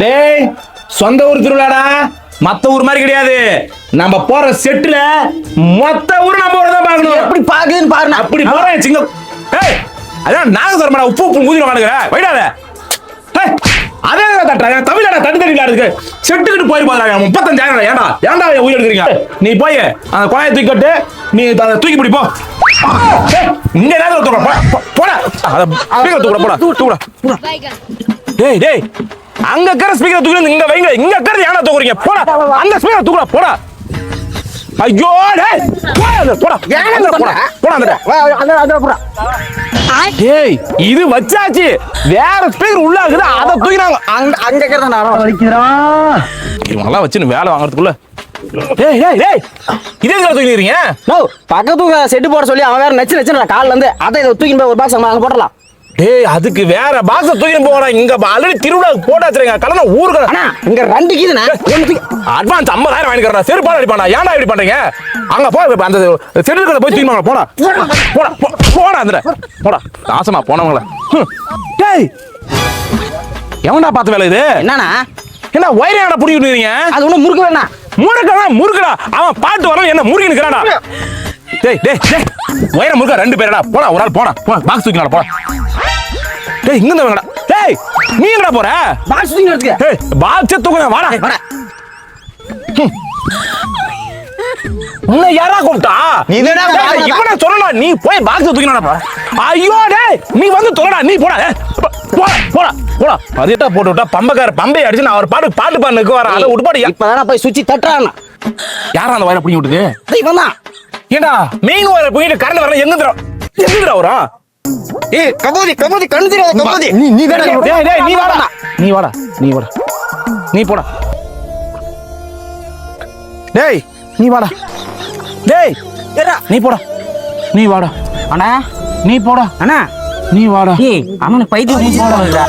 டேய் சொந்த ஊர் திருவிழாடா, மத்த ஊர் மாதிரி கிடையாது. நம்ம போற செட்டுல மொத்த ஊர் நம்ம ஊர் தான் பார்க்கணும். எப்படி பாக்குதுன்னு பாருங்க. அப்படி போறேன் சிங்கம். ஏய் அதான் நாகசரமடா உப்பு உப்பு ஊதில வாங்குற வைடாத. ஏய் அதே தட்டற தமிழடா தட்டு தட்டி விளையாடுறதுக்கு செட்டுக்கிட்டு போய் போறாங்க 35000. ஏன்டா ஏன்டா உயிர் எடுக்கறீங்க? நீ போய் அந்த குழாயை தூக்கிட்டு நீ அதை தூக்கி பிடி போ. இங்க நேரா தூக்குற போடா. அத ஸ்பீக்கர் தூக்குற போடா தூக்குற. டேய் டேய் அங்க இருக்கிற ஸ்பீக்கர் தூக்குறது இங்க வைங்க. இங்க இருக்கிறது ஏன்டா தூக்குறீங்க? போடா அந்த ஸ்பீக்கர் தூக்குற போடா. ஐயோ டேய் போடா ஏன்டா போடா போடா அந்த போடா. டேய் இது வச்சாச்சு, வேற ஸ்பீக்கர் உள்ள இருக்குது அத தூக்கினாங்க. அங்க இருக்கிறத நான் வலிக்குறா. இவங்கலாம் வச்சு வேலை வாங்குறதுக்குள்ள டேய் டேய் டேய் இதே எங்க தூக்கிறீங்க? நோ பக்கத்துல செட்டு போட சொல்லி அவன் வேற நச்சு நச்சு கால்ல இருந்து அதை தூக்கி போய் ஒரு பாக்ஸ் அங்க போடலாம். டேய் அதுக்கு வேற பாக்ஸ் தூக்கி போறா. இங்க ஆல்ரெடி திருவிழாக்கு போட்டாச்சுங்க. கலன ஊருக்கு அண்ணா இங்க 2 கீதுனா அட்வான்ஸ் 50000 வாங்கிக்கறடா. செருப்பால அடிப்பாடா. ஏன்டா இப்படி பண்றீங்க? அங்க போ அந்த செட்டுக்குள்ள போய் தூக்கி போடா போடா போடா அந்த போடா நாசமா போனவங்கள. டேய் எவன்டா பார்த்த வேலை இது? என்னண்ணா என்ன வயரேடா புடி விடுறீங்க? அது ஒண்ணு முறுக்கு வேணா. முறுக்கடா அவன் பாட்டு வரணும் என்ன முறுக்கி நிக்கறாடா. டேய் டேய் டேய் வயர முறுக்க 2 பேரடா. போடா ஒரு ஆள் போடா பாக்ஸ் தூக்கினாடா போடா. டேய் இங்க வந்து டேய் நீ எங்கடா போற? பாக்ஸ் தூக்கி எடுத்துக்க. டேய் பாக்ஸ் தூக்குங்க வாடா வாடா. உன்னை யாரா கூப்பிட்டா? நீதானே இப்ப நான் சொல்லல நீ போய் பாக்ஸ் தூக்கினாடா போடா. ஐயோ டேய் நீ வந்து தொலைடா நீ போடா போடா போடா போடா. அதேட்டா போட்டு விட்டா பம்பை அடிச்சு நான் அவர் பாட்டு பாடுக்கு வர அத உட்பாடு. இப்பதானே போய் சுச்சி தட்டறானா. யாரா அந்த வயரை புடிங்கி விட்டுது? இவன் தான். ஏண்டா மெயின் வயரை புடிங்கிட்டு கரண்ட் வரல எங்கடா வரா? ஏய் கபோதி கண்ணு தெரியாத கபோதி. நீ வேற டேய் டேய் நீ வாடா நீ போடா. டேய் நீ வாடா. டேய் ஏடா நீ வாடா அண்ணா நீ போடா அண்ணா நீ வாடா. ஏய் அவனுக்கு பைத்தியம் போடா.